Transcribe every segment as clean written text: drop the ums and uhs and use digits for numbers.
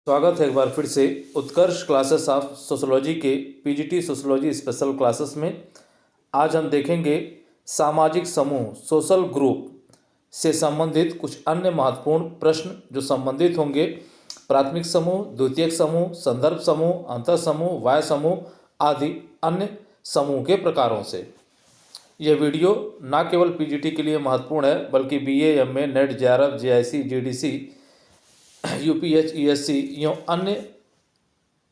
स्वागत है एक बार फिर से उत्कर्ष क्लासेस ऑफ सोशोलॉजी के पीजीटी सोशोलॉजी स्पेशल क्लासेस में। आज हम देखेंगे सामाजिक समूह सोशल ग्रुप से संबंधित कुछ अन्य महत्वपूर्ण प्रश्न जो संबंधित होंगे प्राथमिक समूह, द्वितीयक समूह, संदर्भ समूह, अंतर समूह, वाह्य समूह आदि अन्य समूह के प्रकारों से। यह वीडियो न केवल पीजीटी के लिए महत्वपूर्ण है बल्कि BA, MA, NET, JRF, JIC, GDC, UPH, ESC एवं अन्य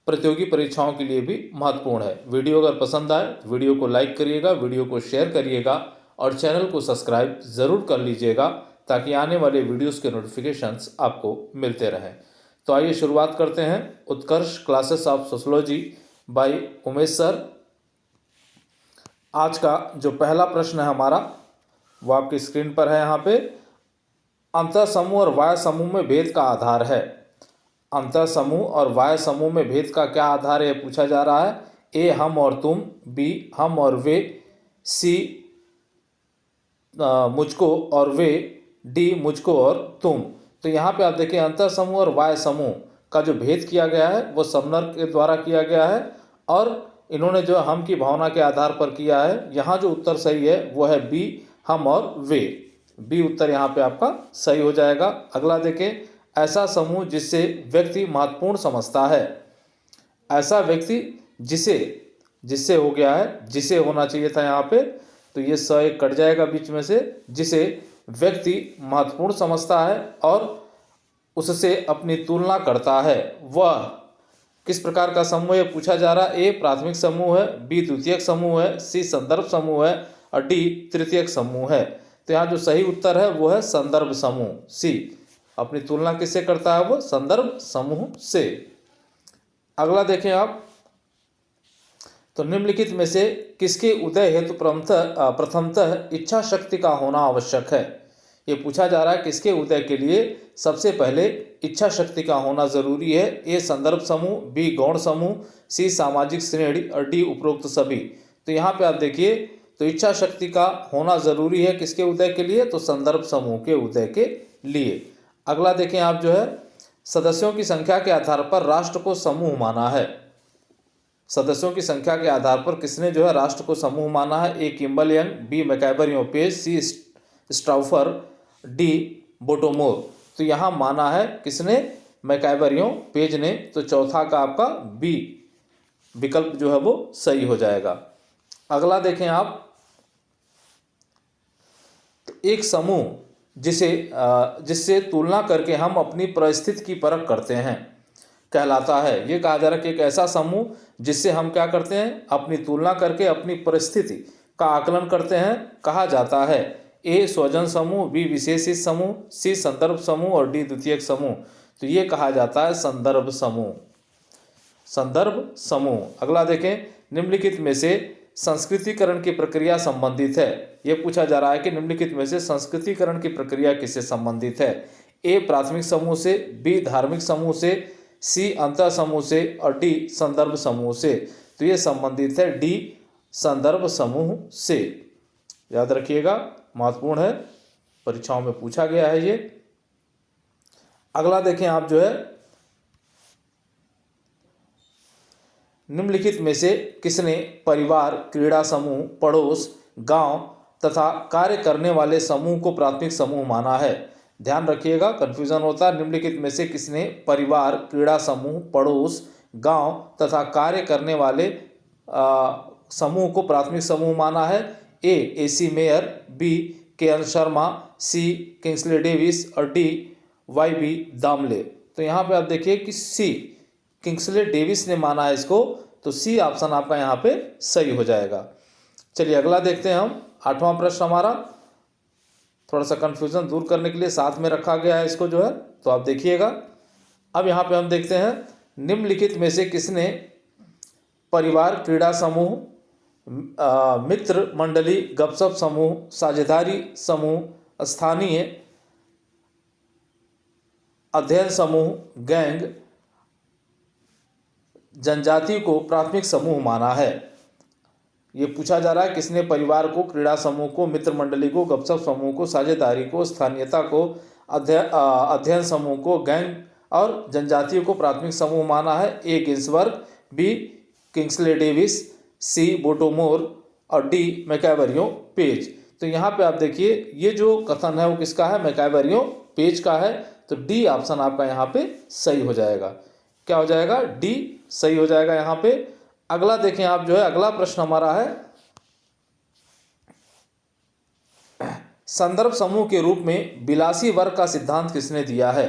प्रतियोगी परीक्षाओं के लिए भी महत्वपूर्ण है। वीडियो अगर पसंद आए तो वीडियो को लाइक करिएगा, वीडियो को शेयर करिएगा और चैनल को सब्सक्राइब ज़रूर कर लीजिएगा ताकि आने वाले वीडियोस के नोटिफिकेशंस आपको मिलते रहें। तो आइए शुरुआत करते हैं Utkarsh classes of sociology by Umesh sir. आज का जो पहला प्रश्न है हमारा वो आपकी स्क्रीन पर है। यहाँ पे अंतर समूह और वाह्य समूह में भेद का आधार है। अंतर समूह और वाह्य समूह में भेद का क्या आधार है पूछा जा रहा है। ए हम और तुम, बी हम और वे, सी मुझको और वे, डी मुझको और तुम। तो यहाँ पे आप देखिए अंतर समूह और वाह्य समूह का जो भेद किया गया है वो समनर के द्वारा किया गया है और इन्होंने जो हम की भावना के आधार पर किया है। यहाँ जो उत्तर सही है वो है बी हम और वे। बी उत्तर यहाँ पे आपका सही हो जाएगा। अगला देखें, ऐसा समूह जिससे व्यक्ति महत्वपूर्ण समझता है। ऐसा व्यक्ति जिससे हो गया है, जिसे होना चाहिए था यहाँ पे, तो ये स एक कट जाएगा बीच में से। जिसे व्यक्ति महत्वपूर्ण समझता है और उससे अपनी तुलना करता है, वह किस प्रकार का समूह है पूछा जा रहा है। ए प्राथमिक समूह है, बी द्वितीयक समूह है, सी संदर्भ समूह है और डी तृतीयक समूह है। तो यहाँ जो सही उत्तर है वो है संदर्भ समूह, सी। अपनी तुलना किससे करता है वो? संदर्भ समूह से। अगला देखें आप, तो निम्नलिखित में से किसके उदय हेतु प्रथमतः इच्छा शक्ति का होना आवश्यक है। ये पूछा जा रहा है किसके उदय के लिए सबसे पहले इच्छा शक्ति का होना जरूरी है। ए संदर्भ समूह, बी गौण समूह, सी सामाजिक श्रेणी और डी उपरोक्त सभी। तो यहाँ पे आप देखिए, तो इच्छा शक्ति का होना जरूरी है किसके उदय के लिए? तो संदर्भ समूह के उदय के लिए। अगला देखें आप, जो है सदस्यों की संख्या के आधार पर राष्ट्र को समूह माना है। सदस्यों की संख्या के आधार पर किसने जो है राष्ट्र को समूह माना है? ए किम्बल यंग, बी मैकइवर पेज, सी स्ट्राउफर, डी बोटोमोर। तो यहाँ माना है किसने? मैकइवर पेज ने। तो चौथा का आपका बी विकल्प जो है वो सही हो जाएगा। अगला देखें आप, तो एक समूह जिससे तुलना करके हम अपनी परिस्थिति की परख करते हैं कहलाता है। ये कहा जा रहा है कि एक ऐसा समूह जिससे हम क्या करते हैं? अपनी तुलना करके अपनी परिस्थिति का आकलन करते हैं, कहा जाता है। ए स्वजन समूह, बी विशेषित समूह, सी संदर्भ समूह और डी द्वितीयक समूह। तो ये कहा जाता है संदर्भ समूह, संदर्भ समूह। अगला देखें, निम्नलिखित में से संस्कृतिकरण की प्रक्रिया संबंधित है। यह पूछा जा रहा है कि निम्नलिखित में से संस्कृतिकरण की प्रक्रिया किससे संबंधित है। ए प्राथमिक समूह से, बी धार्मिक समूह से, सी अंतर समूह से और डी संदर्भ समूह से। तो ये संबंधित है डी संदर्भ समूह से। याद रखिएगा, महत्वपूर्ण है, परीक्षाओं में पूछा गया है ये। अगला देखें आप, जो है निम्नलिखित में से किसने परिवार, क्रीड़ा समूह, पड़ोस, गांव तथा कार्य करने वाले समूह को प्राथमिक समूह माना है? ध्यान रखिएगा, कंफ्यूजन होता है। निम्नलिखित में से किसने परिवार, क्रीड़ा समूह, पड़ोस, गांव तथा कार्य करने वाले समूह को प्राथमिक समूह माना है? ए AC mayor, B K N Sharma, सी किंग्सले डेविस और डी वाई बी दामले। तो यहाँ पे आप देखिए कि सी किंग्सले डेविस ने माना है इसको, तो सी ऑप्शन आपका यहाँ पे सही हो जाएगा। चलिए अगला देखते हैं हम। 8वां प्रश्न हमारा थोड़ा सा कंफ्यूजन दूर करने के लिए साथ में रखा गया है इसको, जो है तो आप देखिएगा। अब यहाँ पे हम देखते हैं, निम्नलिखित में से किसने परिवार, क्रीड़ा समूह, मित्र मंडली, गपशप समूह, साझेदारी समूह, स्थानीय अध्ययन समूह, गैंग, जनजाति को प्राथमिक समूह माना है? ये पूछा जा रहा है किसने परिवार को, क्रीड़ा समूह को, मित्र मंडली को, गपशप समूह को, साझेदारी को, स्थानीयता को, अध्ययन समूह को, गैंग और जनजातियों को प्राथमिक समूह माना है। ए गिन्सबर्ग, बी किंग्सले डेविस, सी बोटोमोर और डी मैकाइवरियो पेज। तो यहाँ पे आप देखिए ये जो कथन है वो किसका है, मैकाइवरियो पेज का है। तो डी ऑप्शन आपका यहाँ पे सही हो जाएगा। क्या हो जाएगा, डी सही हो जाएगा यहाँ पे। अगला देखें आप जो है, अगला प्रश्न हमारा है संदर्भ समूह के रूप में विलासी वर्ग का सिद्धांत किसने दिया है।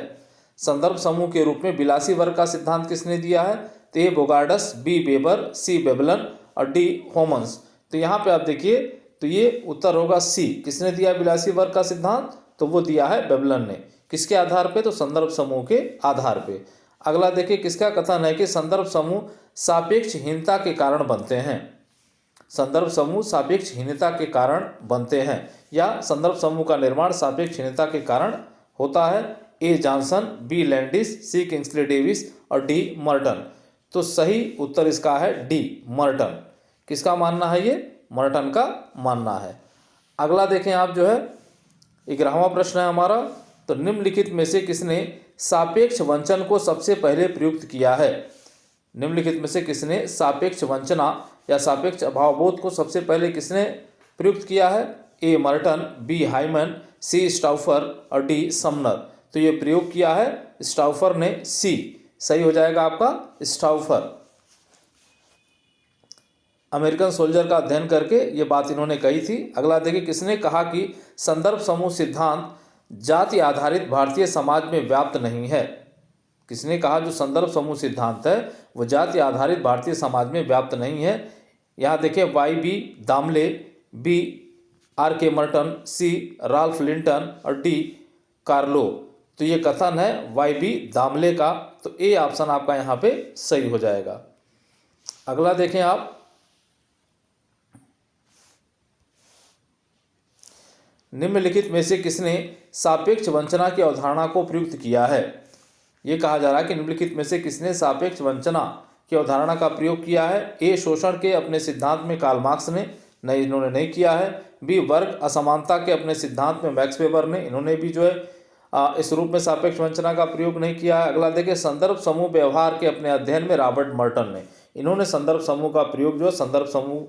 संदर्भ समूह के रूप में विलासी वर्ग का सिद्धांत किसने दिया है। तो ए बोगार्डस, बी वेबर, सी वेबलन और डी होमन्स। तो यहाँ पे आप देखिए तो ये उत्तर होगा सी। किसने दिया विलासी वर्ग का सिद्धांत, तो वो दिया है वेबलन ने। किसके आधार पे, तो संदर्भ समूह के आधार पे। अगला देखिए किसका कथन है कि संदर्भ समूह सापेक्षहीनता के कारण बनते हैं। संदर्भ समूह सापेक्षहीनता के कारण बनते हैं या संदर्भ समूह का निर्माण सापेक्षहीनता के कारण होता है। ए जॉनसन, बी लैंडिस, सी किंग्सले डेविस और डी मर्टन। तो सही उत्तर इसका है डी मर्टन। किसका मानना है, ये मर्टन का मानना है। अगला देखें आप जो है 11वां प्रश्न है हमारा। तो निम्नलिखित में से किसने सापेक्ष वंचन को सबसे पहले प्रयुक्त किया है। निम्नलिखित में से किसने सापेक्ष वंचना या सापेक्ष अभावबोध को सबसे पहले किसने प्रयुक्त किया है। ए मर्टन, बी हाइमन, सी स्टाउफर और डी समनर। तो ये प्रयोग किया है स्टाउफर ने, सी सही हो जाएगा आपका स्टाउफर। अमेरिकन सोल्जर का अध्ययन करके ये बात इन्होंने कही थी। अगला देखिए किसने कहा कि संदर्भ समूह सिद्धांत जाति आधारित भारतीय समाज में व्याप्त नहीं है। किसने कहा जो संदर्भ समूह सिद्धांत है वो जाति आधारित भारतीय समाज में व्याप्त नहीं है। यहाँ देखिए Y B Damle, B R K Merton, C Ralph Linton और डी कार्लो। तो ये कथन है वाई बी दामले का। तो ए ऑप्शन आपका यहाँ पे सही हो जाएगा। अगला देखें आप निम्नलिखित में से किसने सापेक्ष वंचना की अवधारणा को प्रयुक्त किया है। ये कहा जा रहा है कि निम्नलिखित में से किसने सापेक्ष वंचना की अवधारणा का प्रयोग किया है। ए शोषण के अपने सिद्धांत में कार्ल मार्क्स ने, नहीं इन्होंने नहीं किया है। बी वर्ग असमानता के अपने सिद्धांत में मैक्स वेबर ने, इन्होंने भी जो है इस रूप में सापेक्ष वंचना का प्रयोग नहीं किया है। अगला देखिए संदर्भ समूह व्यवहार के अपने अध्ययन में रॉबर्ट मर्टन ने, इन्होंने संदर्भ समूह का प्रयोग जो है संदर्भ समूह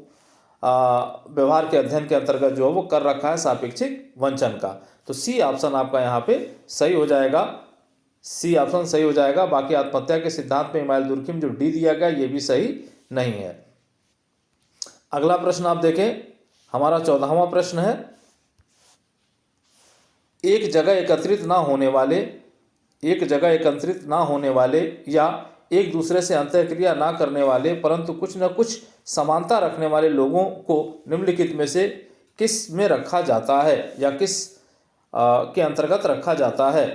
व्यवहार के अध्ययन के अंतर्गत जो है वो कर रखा है सापेक्षिक वंचन का। तो सी ऑप्शन आपका यहाँ पे सही हो जाएगा। सी ऑप्शन सही हो जाएगा। बाकी आत्महत्या के सिद्धांत में इमाइल दुर्खिम जो डी दिया गया ये भी सही नहीं है। अगला प्रश्न आप देखें हमारा 14वां प्रश्न है एक जगह एकत्रित ना होने वाले या एक दूसरे से अंतःक्रिया ना करने वाले परंतु कुछ न कुछ समानता रखने वाले लोगों को निम्नलिखित में से किस में रखा जाता है या किस के अंतर्गत रखा जाता है।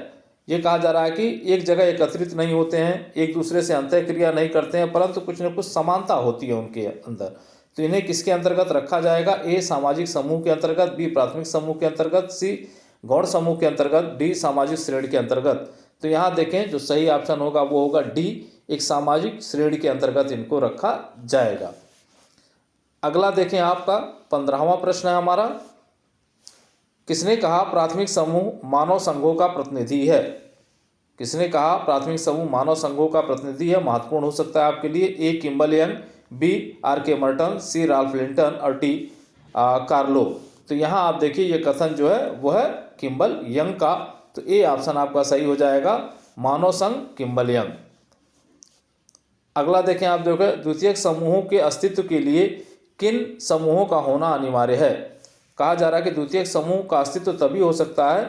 ये कहा जा रहा है कि एक जगह एकत्रित नहीं होते हैं, एक दूसरे से अंतःक्रिया नहीं करते हैं परंतु कुछ न कुछ समानता होती है उनके अंदर। तो इन्हें किसके अंतर्गत रखा जाएगा। ए सामाजिक समूह के अंतर्गत, बी प्राथमिक समूह के अंतर्गत, सी गौण समूह के अंतर्गत, डी सामाजिक श्रेणी के अंतर्गत। तो यहाँ देखें जो सही ऑप्शन होगा वो होगा डी, एक सामाजिक श्रेणी के अंतर्गत इनको रखा जाएगा। अगला देखें आपका 15वां प्रश्न है हमारा किसने कहा प्राथमिक समूह मानव संघों का प्रतिनिधि है। किसने कहा प्राथमिक समूह मानव संघों का प्रतिनिधि है। महत्वपूर्ण हो सकता है आपके लिए। ए Kimbal young, B R K Merton, C Ralph Linton और डी कार्लो। तो यहाँ आप देखिए ये कथन जो है वो है किम्बल यंग का। तो ए ऑप्शन आपका सही हो जाएगा, मानव संघ किम्बल यंग। अगला देखें आप देखो द्वितीयक समूहों के अस्तित्व के लिए किन समूहों का होना अनिवार्य है। कहा जा रहा है कि द्वितीयक समूह का अस्तित्व तभी हो सकता है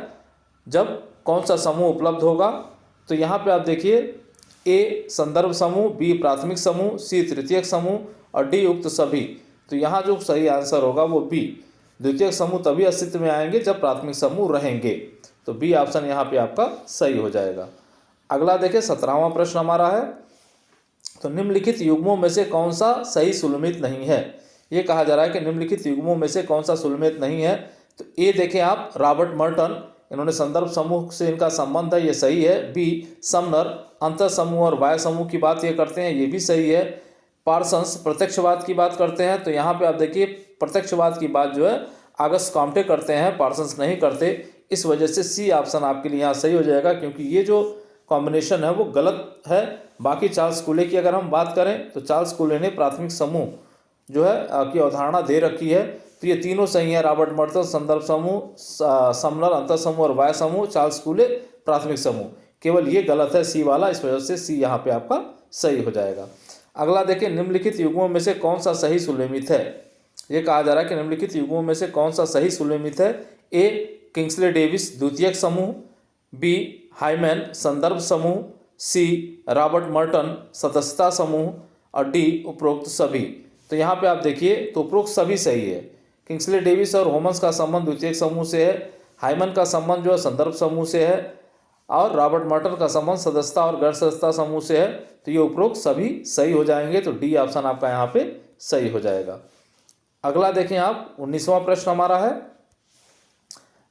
जब कौन सा समूह उपलब्ध होगा। तो यहाँ पे आप देखिए ए संदर्भ समूह, बी प्राथमिक समूह, सी तृतीयक समूह और डी उक्त सभी। तो यहाँ जो सही आंसर होगा वो बी, द्वितीयक समूह तभी अस्तित्व में आएंगे जब प्राथमिक समूह रहेंगे। तो बी ऑप्शन यहाँ पे आपका सही हो जाएगा। अगला देखिए 17वां प्रश्न हमारा है तो निम्नलिखित युग्मों में से कौन सा सही सुलमित नहीं है। ये कहा जा रहा है कि निम्नलिखित युग्मों में से कौन सा सुलमित नहीं है। तो ए देखें आप रॉबर्ट मर्टन, इन्होंने संदर्भ समूह से इनका संबंध है, ये सही है। बी समनर अंतर समूह और बाह्य समूह की बात ये करते हैं, ये भी सही है। पार्सन्स प्रत्यक्षवाद की बात करते हैं। तो यहाँ पे आप देखिए प्रत्यक्षवाद की बात जो है आगस्ट कॉम्टे करते हैं, पार्सन्स नहीं करते। इस वजह से सी ऑप्शन आपके लिए यहाँ सही हो जाएगा क्योंकि ये जो कॉम्बिनेशन है वो गलत है। बाकी चार्ल्स कूले की अगर हम बात करें तो चार्ल्स कूले ने प्राथमिक समूह जो है की अवधारणा दे रखी है। तो ये तीनों सही है, रॉबर्ट मर्टन संदर्भ समूह, समनर अंतर समूह और वाय समूह, चार्ल्स कूले प्राथमिक समूह। केवल ये गलत है सी वाला, इस वजह से सी यहाँ पे आपका सही हो जाएगा। अगला देखिए, निम्नलिखित युग्मों में से कौन सा सही सुलेमित है। ये कहा जा रहा है कि निम्नलिखित युग्मों में से कौन सा सही सुलेमित है। ए किंग्सले डेविस द्वितीयक समूह, बी हाइमैन संदर्भ समूह, सी रॉबर्ट मर्टन सदस्यता समूह और डी उपरोक्त सभी। तो यहाँ पे आप देखिए तो उपरोक्त सभी सही है। किंग्सले डेविस और होमस का संबंध द्वितीयक समूह से है, हाइमन का संबंध जो है संदर्भ समूह से है और रॉबर्ट मर्टन का संबंध सदस्यता और गैर सदस्यता समूह से है। तो ये उपरोक्त सभी सही हो जाएंगे। तो डी ऑप्शन आपका यहाँ पे सही हो जाएगा। अगला देखें आप, 19वां प्रश्न हमारा है,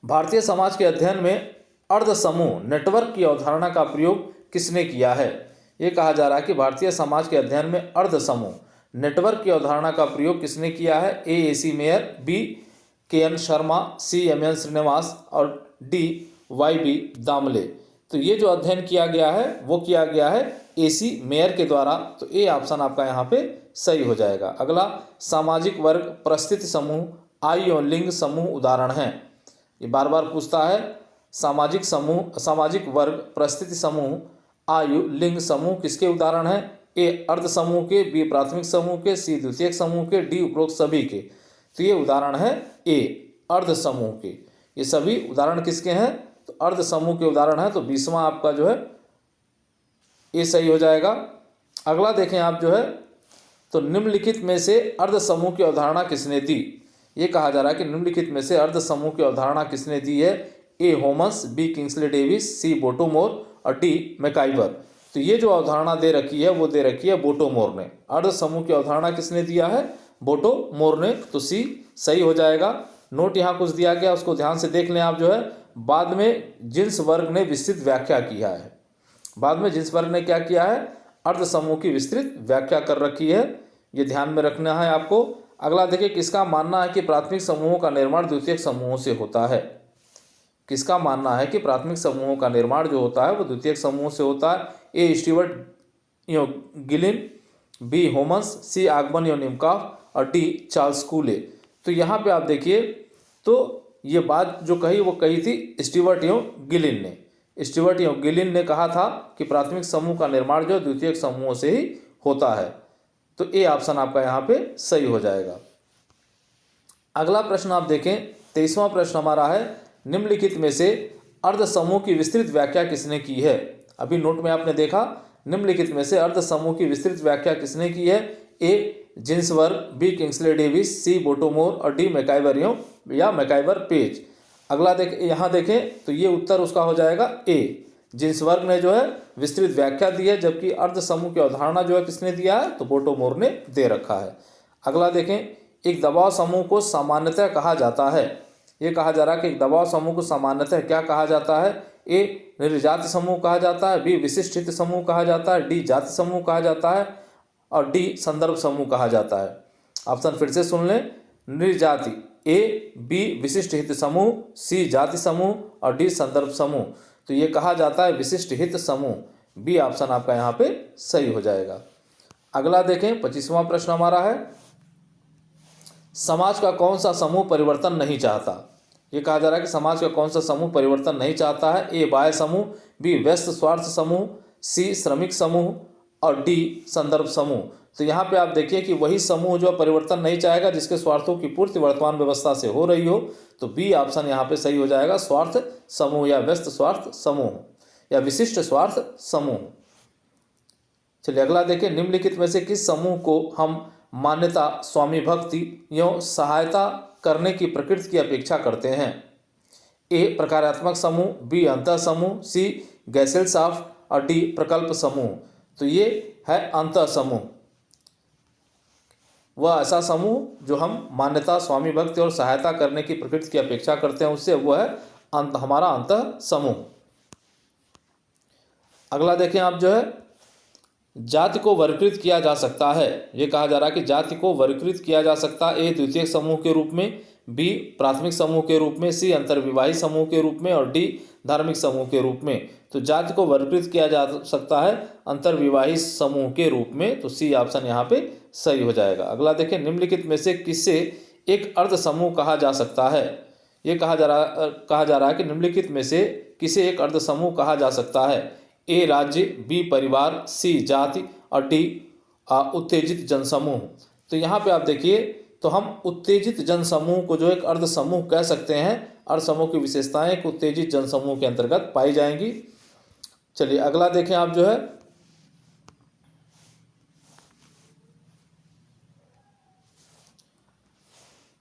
भारतीय समाज के अध्ययन में अर्ध समूह नेटवर्क की अवधारणा का प्रयोग किसने किया है। ये कहा जा रहा है कि भारतीय समाज के अध्ययन में अर्ध समूह नेटवर्क की अवधारणा का प्रयोग किसने किया है। A C Mayer, B K N Sharma, C M N Srinivas और डी वाई बी दामले। तो ये जो अध्ययन किया गया है वो किया गया है ए सी मेयर के द्वारा। तो ए ऑप्शन आपका यहाँ पे सही हो जाएगा। अगला, सामाजिक वर्ग परिस्थिति समूह, आयु और लिंग समूह उदाहरण हैं। ये बार बार पूछता है। सामाजिक समूह, सामाजिक वर्ग परिस्थिति समूह, आयु लिंग समूह किसके उदाहरण हैं। ए अर्ध समूह के, बी प्राथमिक समूह के, सी द्वितीयक समूह के, डी उपरोक्त सभी के। तो ये उदाहरण है ए अर्ध समूह के। ये सभी उदाहरण किसके हैं, तो अर्ध समूह के उदाहरण है। तो 20वां आपका जो है ये सही हो जाएगा। अगला देखें आप जो है, तो निम्नलिखित में से अर्ध समूह की अवधारणा किसने दी। ये कहा जा रहा है कि निम्नलिखित में से अर्ध समूह की अवधारणा किसने दी है। ए होमस, बी किंग्सले डेविस, सी बोटोमोर और डी मैकाइवर। तो ये जो अवधारणा दे रखी है वो दे रखी है बोटोमोर ने। अर्ध समूह की अवधारणा किसने दिया है, बोटोमोर ने। तो सी सही हो जाएगा। नोट यहाँ कुछ दिया गया, उसको ध्यान से देख लें आप जो है। बाद में जिन्स वर्ग ने विस्तृत व्याख्या किया है। बाद में जिन्स वर्ग ने क्या किया है, अर्ध समूह की विस्तृत व्याख्या कर रखी है। ये ध्यान में रखना है आपको। अगला देखिए, किसका मानना है कि प्राथमिक समूहों का निर्माण द्वितीयक समूहों से होता है। किसका मानना है कि प्राथमिक समूहों का निर्माण जो होता है वो द्वितीयक समूहों से होता है। ए स्टीवर्ट गिलिन, बी होमस, सी आगमन निमकॉफ और डी चार्ल्स कूले। तो यहाँ पे आप देखिए तो ये बात जो कही वो कही थी स्टीवर्ट गिलिन ने। स्टीवर्ट गिलिन ने कहा था कि प्राथमिक समूह का निर्माण जो द्वितीयक समूहों से ही होता है। तो ए ऑप्शन आपका यहाँ पे सही हो जाएगा। अगला प्रश्न आप देखें, 23वां प्रश्न हमारा है, निम्नलिखित में से अर्ध समूह की विस्तृत व्याख्या किसने की है। अभी नोट में आपने देखा, निम्नलिखित में से अर्ध समूह की विस्तृत व्याख्या किसने की है। ए जिन्सवर्ग, बी किंग्सले डेविस, सी बोटोमोर और डी मैकाइवर या मैकाइवर पेज। अगला यहाँ देखें तो ये उत्तर उसका हो जाएगा ए। जिन्सवर्ग ने जो है विस्तृत व्याख्या दी है, जबकि अर्ध समूह की अवधारणा जो है किसने दिया है, तो बोटोमोर ने दे रखा है। अगला देखें, एक दबाव समूह को सामान्यतः कहा जाता है। ये कहा जा रहा है कि एक दबाव समूह को सामान्यतः क्या कहा जाता है। ए निर्जाति समूह कहा जाता है, बी विशिष्ट हित समूह कहा जाता है, डी जाति समूह कहा जाता है और डी संदर्भ समूह कहा जाता है। ऑप्शन फिर से सुन लें, निर्जाति ए, बी विशिष्ट हित समूह, सी जाति समूह और डी संदर्भ समूह। तो ये कहा जाता है विशिष्ट हित समूह। बी ऑप्शन आपका यहाँ पे सही हो जाएगा। अगला देखें, 25वां प्रश्न हमारा है, समाज का कौन सा समूह परिवर्तन नहीं चाहता। ये कहा जा रहा है कि समाज का कौन सा समूह परिवर्तन नहीं चाहता है। ए बाह्य समूह, बी व्यस्त स्वार्थ समूह, सी श्रमिक समूह और डी संदर्भ समूह। तो यहाँ पे आप देखिए कि वही समूह जो परिवर्तन नहीं चाहेगा जिसके स्वार्थों की पूर्ति वर्तमान व्यवस्था से हो रही हो। तो बी ऑप्शन यहाँ पे सही हो जाएगा, स्वार्थ समूह या व्यस्त स्वार्थ समूह या विशिष्ट स्वार्थ समूह। चलिए अगला देखिए, निम्नलिखित में से किस समूह को हम मान्यता, स्वामी भक्ति एवं सहायता करने की प्रकृति की अपेक्षा करते हैं। ए प्रकारात्मक समूह, बी अंतः समूह, सी गैसेल्साफ और डी प्रकल्प समूह। तो ये है अंतः समूह, वह ऐसा समूह जो हम मान्यता, स्वामी भक्ति और सहायता करने की प्रकृति की अपेक्षा करते हैं, उससे वह है हमारा अंतः समूह। अगला देखें आप जो है, जाति को वर्गीकृत किया जा सकता है। ये कहा जा रहा है कि जाति को वर्गीकृत किया जा सकता है। ए द्वितीयक समूह के रूप में, बी प्राथमिक समूह के रूप में, सी अंतर्विवाही समूह के रूप में और डी धार्मिक समूह के रूप में। तो जाति को वर्गीकृत किया जा सकता है अंतर्विवाही समूह के रूप में, तो सी ऑप्शन यहाँ पे सही हो जाएगा। अगला देखें, निम्नलिखित में से किसे एक अर्ध समूह कहा जा सकता है। ये कहा जा रहा है कि निम्नलिखित में से किसे एक अर्ध समूह कहा जा सकता है। ए राज्य, बी परिवार, सी जाति और डी उत्तेजित जनसमूह। तो यहाँ पे आप देखिए, तो हम उत्तेजित जनसमूह को जो एक अर्ध समूह कह सकते हैं। अर्ध समूह की विशेषताएं एक उत्तेजित जनसमूह के अंतर्गत पाई जाएंगी। चलिए अगला देखें आप जो है,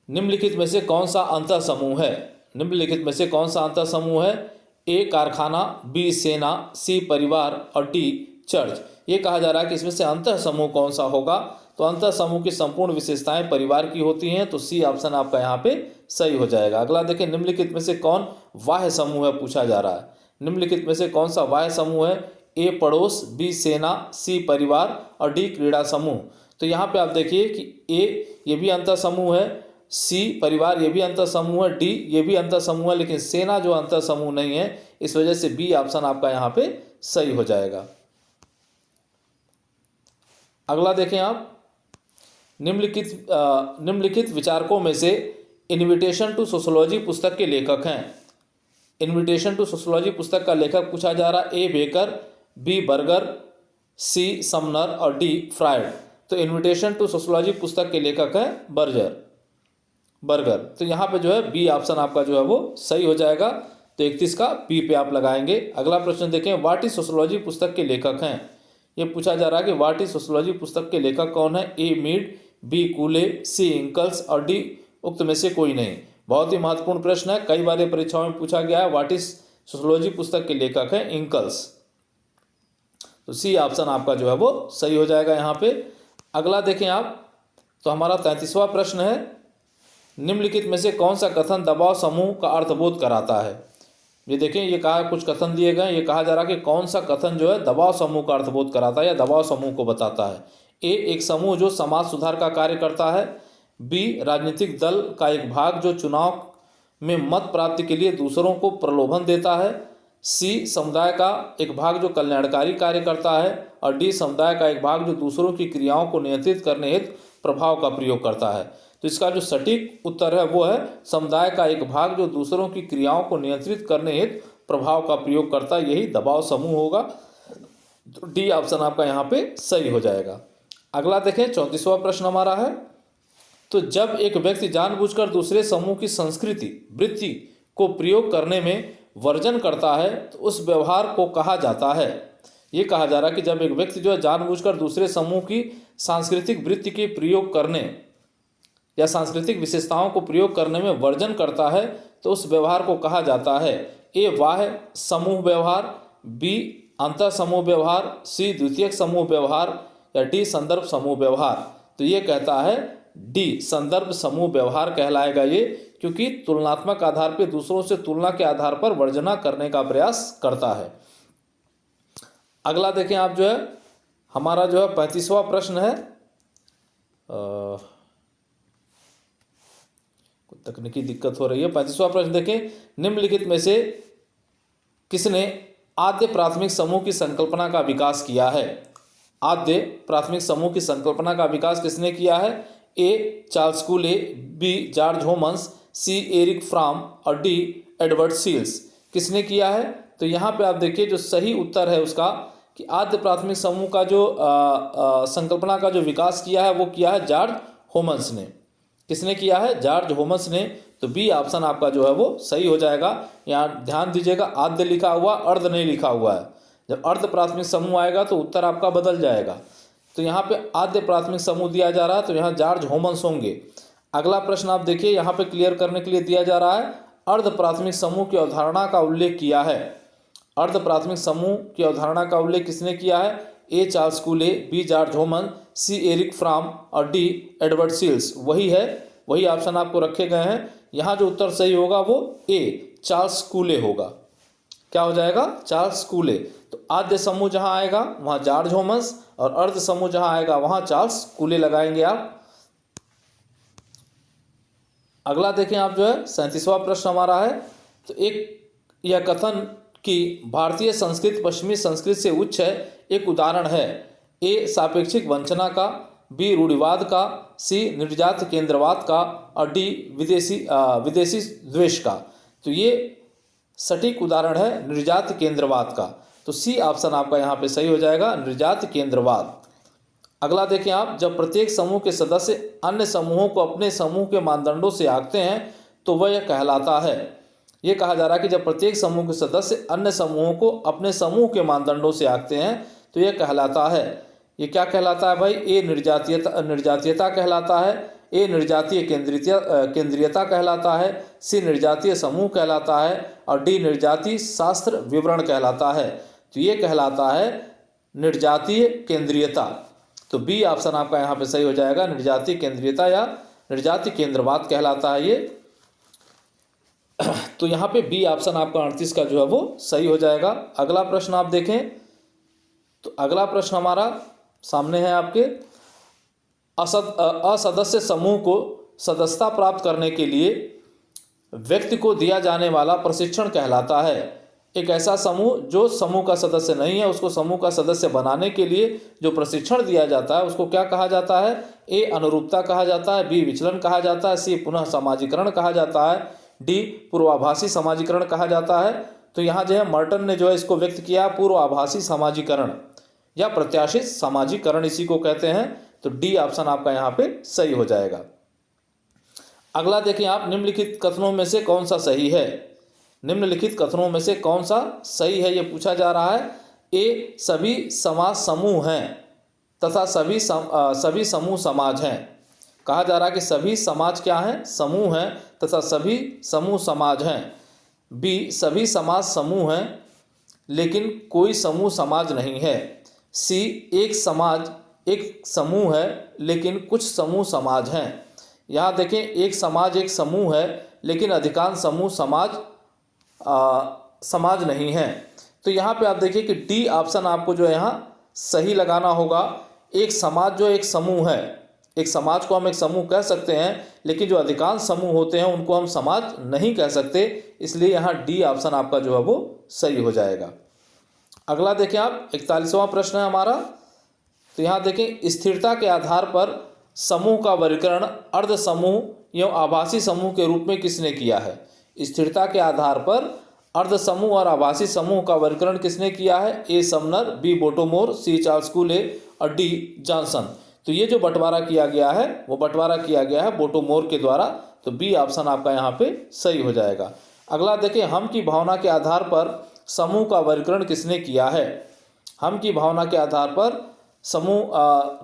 निम्नलिखित में से कौन सा अंतर समूह है। निम्नलिखित में से कौन सा अंतर समूह है। ए कारखाना, बी सेना, सी परिवार और डी चर्च। ये कहा जा रहा है कि इसमें से अंतर समूह कौन सा होगा। तो अंतर समूह की संपूर्ण विशेषताएं परिवार की होती हैं, तो सी ऑप्शन आपका यहाँ पे सही हो जाएगा। अगला देखें, निम्नलिखित में से कौन बाह्य समूह है पूछा जा रहा है। निम्नलिखित में से कौन सा बाह्य समूह है। ए पड़ोस, बी सेना, सी परिवार और डी क्रीड़ा समूह। तो यहाँ पे आप देखिए कि ए ये भी अंतर समूह है, सी परिवार ये भी अंतर समूह है, डी ये भी अंतर समूह है, लेकिन सेना जो अंतर समूह नहीं है, इस वजह से बी ऑप्शन आपका यहाँ पे सही हो जाएगा। अगला देखें आप, निम्नलिखित विचारकों में से इन्विटेशन टू सोशियोलॉजी पुस्तक के लेखक हैं। इन्विटेशन टू सोशियोलॉजी पुस्तक का लेखक पूछा जा रहा है। A Becker, B Burger, C Sumner और डी फ्रायड। तो इन्विटेशन टू सोशियोलॉजी पुस्तक के लेखक हैं बर्गर। तो यहाँ पे जो है बी ऑप्शन आपका जो है वो सही हो जाएगा। तो 31 का बी पे आप लगाएंगे। अगला प्रश्न देखें, व्हाट इज सोशियोलॉजी पुस्तक के लेखक हैं। ये पूछा जा रहा है कि व्हाट इज सोशियोलॉजी पुस्तक के लेखक कौन है। ए मीड, बी कूले, सी इंकल्स और डी उक्त में से कोई नहीं। बहुत ही महत्वपूर्ण प्रश्न है, कई बार परीक्षाओं में पूछा गया है। व्हाट इज सोशियोलॉजी पुस्तक के लेखक है इंकल्स। तो सी ऑप्शन आपका जो है वो सही हो जाएगा यहाँ पे। अगला देखें आप, तो हमारा 33वां प्रश्न है, निम्नलिखित में से कौन सा कथन दबाव समूह का अर्थबोध कराता है। ये देखें, ये कहा कुछ कथन दिए गए, ये कहा जा रहा है कि कौन सा कथन जो है दबाव समूह का अर्थबोध कराता है या दबाव समूह को बताता है। ए एक समूह जो समाज सुधार का कार्य करता है, बी राजनीतिक दल का एक भाग जो चुनाव में मत प्राप्ति के लिए दूसरों को प्रलोभन देता है, सी समुदाय का एक भाग जो कल्याणकारी कार्य करता है और डी समुदाय का एक भाग जो दूसरों की क्रियाओं को नियंत्रित करने हेतु प्रभाव का प्रयोग करता है। तो इसका जो सटीक उत्तर है वो है समुदाय का एक भाग जो दूसरों की क्रियाओं को नियंत्रित करने हेतु प्रभाव का प्रयोग करता है, यही दबाव समूह होगा। तो डी ऑप्शन आपका यहाँ पे सही हो जाएगा। अगला देखें, 34वां प्रश्न हमारा है, तो जब एक व्यक्ति जानबूझकर दूसरे समूह की संस्कृति वृत्ति को प्रयोग करने में वर्जन करता है तो उस व्यवहार को कहा जाता है। ये कहा जा रहा है कि जब एक व्यक्ति जो है जानबूझकर दूसरे समूह की सांस्कृतिक वृत्ति के प्रयोग करने या सांस्कृतिक विशेषताओं को प्रयोग करने में वर्जन करता है तो उस व्यवहार को कहा जाता है। ए बाह्य समूह व्यवहार, बी अंतर समूह व्यवहार, सी द्वितीयक समूह व्यवहार या डी संदर्भ समूह व्यवहार। तो ये कहता है डी संदर्भ समूह व्यवहार कहलाएगा ये, क्योंकि तुलनात्मक आधार पर दूसरों से तुलना के आधार पर वर्जना करने का प्रयास करता है। अगला देखें आप जो है, हमारा जो है 35वां प्रश्न है, तकनीकी दिक्कत हो रही है। 35वां प्रश्न देखें, निम्नलिखित में से किसने आद्य प्राथमिक समूह की संकल्पना का विकास किया है। आद्य प्राथमिक समूह की संकल्पना का विकास किसने किया है। A Charles Cooley, B George Homans, C Erich Fromm और डी एडवर्ड सील्स। किसने किया है। तो यहाँ पे आप देखिए जो सही उत्तर है उसका कि आद्य प्राथमिक समूह का जो संकल्पना का जो विकास किया है वो किया है जॉर्ज होमस ने। किसने किया है, जॉर्ज होमस ने। तो बी ऑप्शन आपका जो है वो सही हो जाएगा। यहाँ ध्यान दीजिएगा, आद्य लिखा हुआ, अर्ध नहीं लिखा हुआ है। जब अर्ध प्राथमिक समूह आएगा तो उत्तर आपका बदल जाएगा। तो यहाँ पे आद्य प्राथमिक समूह दिया जा रहा है, तो यहाँ जॉर्ज होमस होंगे। अगला प्रश्न आप देखिए, यहाँ पे क्लियर करने के लिए दिया जा रहा है, अर्ध प्राथमिक समूह की अवधारणा का उल्लेख किया है। अर्ध प्राथमिक समूह की अवधारणा का उल्लेख किसने किया है। A Charles Cooley, B George Homans, C Erich Fromm और डी एडवर्ड सील्स। वही है, वही ऑप्शन आपको रखे गए हैं। यहाँ जो उत्तर सही होगा वो ए चार्ल्स कूले होगा। क्या हो जाएगा, चार्ल्स कूले। तो आद्य समूह जहाँ आएगा वहाँ जॉर्ज होमस और अर्ध समूह जहाँ आएगा वहाँ चार्ल्स कूले लगाएंगे आप। अगला देखें आप जो है 37वां प्रश्न हमारा है। तो एक यह कथन कि भारतीय संस्कृत पश्चिमी संस्कृत से उच्च है, एक उदाहरण है। ए सापेक्षिक वंचना का, बी रूढ़िवाद का, सी निर्जात केंद्रवाद का और डी विदेशी द्वेष का। तो ये सटीक उदाहरण है निर्जात केंद्रवाद का। तो सी ऑप्शन आपका यहाँ पे सही हो जाएगा, निर्जात केंद्रवाद। अगला देखें आप, जब प्रत्येक समूह के सदस्य अन्य समूहों को अपने समूह के मानदंडों से आंकते हैं तो वह यह कहलाता है। ये कहा जा रहा है कि जब प्रत्येक समूह के सदस्य अन्य समूहों को अपने समूह के मानदंडों से आंकते हैं तो यह कहलाता है। ये क्या कहलाता है भाई? ए निर्जातीयता कहलाता है, ए निर्जातीय केंद्रीयता कहलाता है, सी निर्जातीय समूह कहलाता है और डी निर्जातीय शास्त्र विवरण कहलाता है। तो ये कहलाता है निर्जातीय केंद्रीयता। तो बी ऑप्शन आपका यहाँ पे सही हो जाएगा, निर्जातीय केंद्रीयता या निर्जातीय केंद्रवाद कहलाता है ये। तो यहाँ पे बी ऑप्शन आपका 38 का जो है वो सही हो जाएगा। अगला प्रश्न आप देखें, तो अगला प्रश्न हमारा सामने है आपके, असदस्य समूह को सदस्यता प्राप्त करने के लिए व्यक्ति को दिया जाने वाला प्रशिक्षण कहलाता है। एक ऐसा समूह जो समूह का सदस्य नहीं है उसको समूह का सदस्य बनाने के लिए जो प्रशिक्षण दिया जाता है उसको क्या कहा जाता है? ए अनुरूपता कहा जाता है, बी विचलन कहा जाता है, सी पुनः समाजीकरण कहा जाता है, डी पूर्वाभासी समाजीकरण कहा जाता है। तो यहाँ जो है मर्टन ने जो है इसको व्यक्त किया पूर्वाभासी समाजीकरण या प्रत्याशित समाजीकरण इसी को कहते हैं। तो डी ऑप्शन आपका यहाँ पे सही हो जाएगा। अगला देखिए आप, निम्नलिखित कथनों में से कौन सा सही है? निम्नलिखित कथनों में से कौन सा सही है ये पूछा जा रहा है। ए सभी समाज समूह हैं तथा सभी समूह समाज हैं। कहा जा रहा है कि सभी समाज क्या हैं? समूह हैं तथा सभी समूह समाज हैं। बी सभी समाज समूह हैं लेकिन कोई समूह समाज नहीं है। सी एक समाज एक समूह है लेकिन कुछ समूह समाज हैं। यहाँ देखें, एक समाज एक समूह है लेकिन अधिकांश समूह समाज नहीं है। तो यहाँ पे आप देखिए कि डी ऑप्शन आपको जो है यहाँ सही लगाना होगा। एक समाज जो एक समूह है, एक समाज को हम एक समूह कह सकते हैं लेकिन जो अधिकांश समूह होते हैं उनको हम समाज नहीं कह सकते, इसलिए यहाँ डी ऑप्शन आपका जो है वो सही हो जाएगा। अगला देखें आप, 41वां प्रश्न है हमारा। तो यहाँ देखें, स्थिरता के आधार पर समूह का वर्गीकरण अर्ध समूह एवं आभासी समूह के रूप में किसने किया है? स्थिरता के आधार पर अर्ध समूह और आभासी समूह का वर्गीकरण किसने किया है? ए समनर, बी बोटोमोर, सी चार्ल्स कूले और डी जॉनसन। तो ये जो बंटवारा किया गया है वो बंटवारा किया गया है बोटोमोर के द्वारा। तो बी ऑप्शन आपका यहाँ पे सही हो जाएगा। अगला देखें, हम की भावना के आधार पर समूह का वर्गीकरण किसने किया है? हम की भावना के आधार पर समूह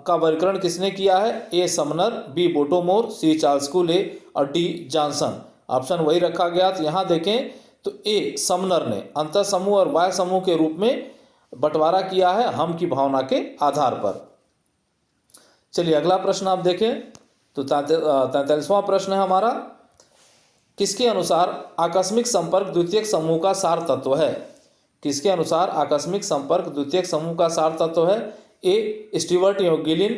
का वर्गीकरण किसने किया है? ए समनर, बी बोटोमोर, सी चार्ल्स कूले और डी जॉनसन। ऑप्शन वही रखा गया। तो यहाँ देखें, तो ए समनर ने अंतर समूह और वाय समूह के रूप में बंटवारा किया है हम की भावना के आधार पर। चलिए अगला प्रश्न आप देखें, तो 43वां प्रश्न है हमारा। किसके अनुसार आकस्मिक संपर्क द्वितीयक समूह का सार तत्व है? किसके अनुसार आकस्मिक संपर्क द्वितीयक समूह का सार तत्व है? ए स्टीवर्ट एवं गिलिन,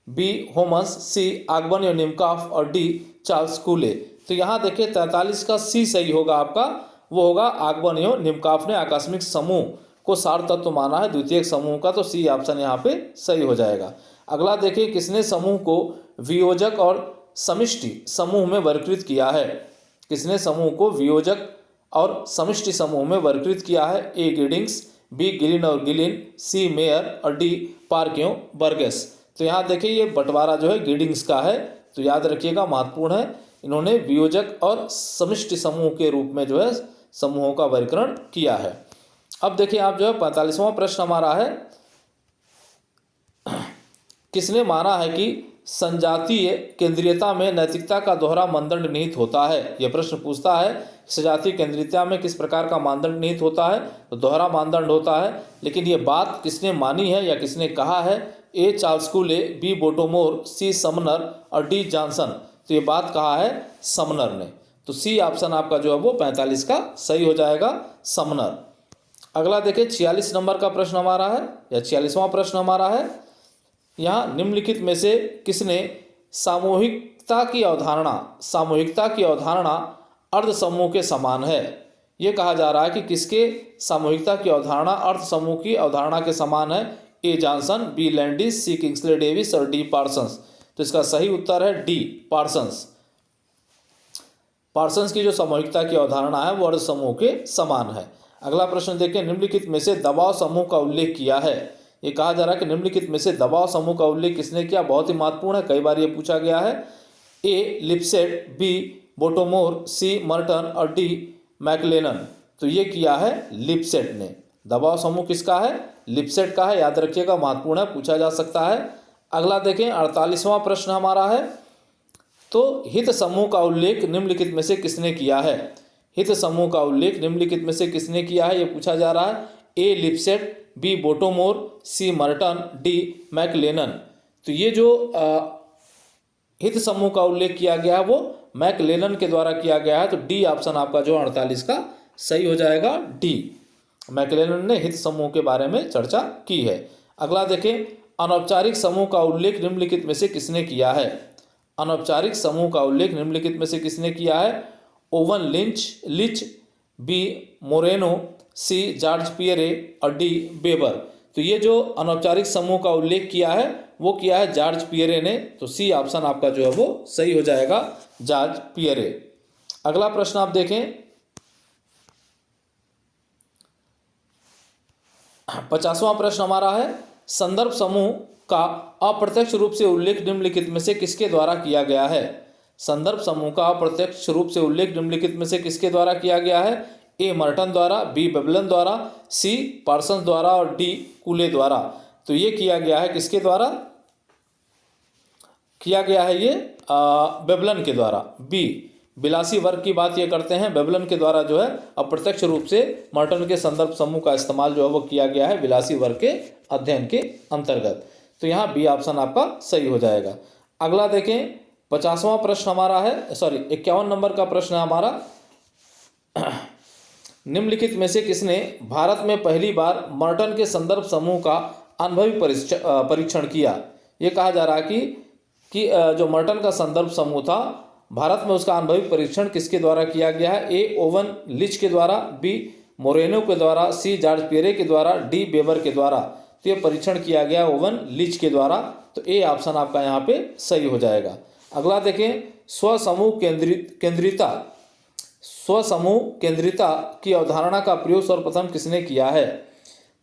बी होमस, सी आगबन एवं निमकॉफ और डी चार्ल्स कूले। तो यहाँ देखिए 43 का सी सही होगा आपका, वो होगा आगबन एवं निमकॉफ ने आकस्मिक समूह को सार तत्व माना है द्वितीयक समूह का। तो सी ऑप्शन यहाँ पे सही हो जाएगा। अगला देखिए, किसने समूह को वियोजक और समिष्टि समूह में वर्गीकृत किया है? किसने समूह को वियोजक और समिष्टि समूह में वर्गीकृत किया है? ए गिडिंग्स, बी गिलिन और गिलिन, सी मेयर और डी पार्क एवं बर्गेस। तो यहाँ देखिए ये बंटवारा जो है गिडिंग्स का है, तो याद रखिएगा महत्वपूर्ण है। इन्होंने वियोजक और समिष्टि समूह के रूप में जो है समूहों का वर्गीकरण किया है। अब देखिए आप जो है 45वां प्रश्न हमारा है, किसने माना है कि संजातीय केंद्रीयता में नैतिकता का दोहरा मानदंड निहित होता है? यह प्रश्न पूछता है संजातीय केंद्रीयता में किस प्रकार का मानदंड निहित होता है? तो दोहरा मानदंड होता है। लेकिन ये बात किसने मानी है या किसने कहा है? A Charles Cooley, B Bottomore, C Sumner और डी जॉनसन। तो ये बात कहा है समनर ने। तो सी ऑप्शन आपका जो है वो 45 का सही हो जाएगा, समनर। अगला देखिए 46 नंबर का प्रश्न हमारा है या 46वां प्रश्न हमारा है। यहाँ निम्नलिखित में से किसने सामूहिकता की अवधारणा अर्ध समूह के समान है। ये कहा जा रहा है कि किसके सामूहिकता की अवधारणा अर्ध समूह की अवधारणा के समान है? ए जॉनसन, बी लैंडिस, सी किंग्सले डेविस और डी पार्सन्स। तो इसका सही उत्तर है डी पार्सन्स। पार्सन्स की जो सामूहिकता की अवधारणा है वो अर्ध समूह के समान है। अगला प्रश्न देखें, निम्नलिखित में से दबाव समूह का उल्लेख किया है। ये कहा जा रहा है कि निम्नलिखित में से दबाव समूह का उल्लेख किसने किया? बहुत ही महत्वपूर्ण है, कई बार ये पूछा गया है। ए लिपसेट, बी बोटोमोर, सी मर्टन और डी मैकलेलन। तो ये किया है लिपसेट ने। दबाव समूह किसका है? लिपसेट का है, याद रखिएगा, महत्वपूर्ण है, पूछा जा सकता है। अगला देखें, 48वां प्रश्न हमारा है, तो हित समूह का उल्लेख निम्नलिखित में से किसने किया है? हित समूह का उल्लेख निम्नलिखित में से किसने किया है, ये पूछा जा रहा है। ए लिपसेट, बी बोटोमोर, सी मर्टन, डी मैकलेलन। तो ये जो हित समूह का उल्लेख किया गया है वो मैकलेलन के द्वारा किया गया है। तो डी ऑप्शन आपका जो 48 का सही हो जाएगा, डी। मैकलेलन ने हित समूह के बारे में चर्चा की है। अगला देखें, अनौपचारिक समूह का उल्लेख निम्नलिखित में से किसने किया है? अनौपचारिक समूह का उल्लेख निम्नलिखित में से किसने किया है? Oven लिच, B Moreno, C George Pierre और डी वेबर। तो ये जो अनौपचारिक समूह का उल्लेख किया है वो किया है जॉर्ज पियरे ने। तो सी ऑप्शन आपका जो है वो सही हो जाएगा, जॉर्ज पियरे। अगला प्रश्न आप देखें, 50वां प्रश्न हमारा है, संदर्भ समूह का अप्रत्यक्ष रूप से उल्लेख निम्नलिखित में से किसके द्वारा किया गया है? संदर्भ समूह का अप्रत्यक्ष रूप से उल्लेख निम्नलिखित में से किसके द्वारा किया गया है? ए मर्टन द्वारा, बी वेबलन द्वारा, सी पार्सन्स द्वारा और डी कूले द्वारा। तो ये किया गया है किसके द्वारा? किया गया है ये वेबलन के द्वारा। बी विलासी वर्ग की बात ये करते हैं, वेबलन के द्वारा जो है अप्रत्यक्ष रूप से मर्टन के संदर्भ समूह का इस्तेमाल जो है वो किया गया है विलासी वर्ग के अध्ययन के अंतर्गत। तो यहाँ बी ऑप्शन आपका सही हो जाएगा। अगला देखें, 50वां प्रश्न हमारा है, 51 नंबर का प्रश्न है हमारा, निम्नलिखित में से किसने भारत में पहली बार मर्टन के संदर्भ समूह का अनुभवी परीक्षण किया? ये कहा जा रहा है कि जो मर्टन का संदर्भ समूह था भारत में उसका अनुभवी परीक्षण किसके द्वारा किया गया है? ए ओवन लिच के द्वारा, बी मोरेनो के द्वारा, सी जॉर्ज पियरे के द्वारा, डी वेबर के द्वारा। तो ये परीक्षण किया गया ओवन लिच के द्वारा। तो ए ऑप्शन आपका यहाँ पे सही हो जाएगा। अगला देखें, स्वसमूह केंद्रिता की अवधारणा का प्रयोग सर्वप्रथम किसने किया है?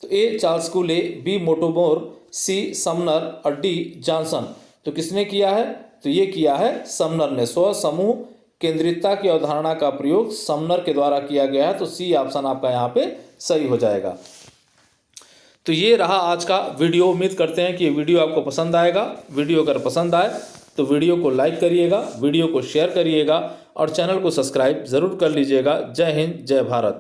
तो A Charles Cooley, B Bottomore, C Sumner और डी जॉनसन। तो किसने किया है? तो ये किया है समनर ने। स्वसमूह केंद्रितता की अवधारणा का प्रयोग समनर के द्वारा किया गया है। तो सी ऑप्शन आपका यहाँ पे सही हो जाएगा। तो ये रहा आज का वीडियो। उम्मीद करते हैं कि ये वीडियो आपको पसंद आएगा। वीडियो अगर पसंद आए तो वीडियो को लाइक करिएगा, वीडियो को शेयर करिएगा और चैनल को सब्सक्राइब ज़रूर कर लीजिएगा। जय हिंद, जय भारत।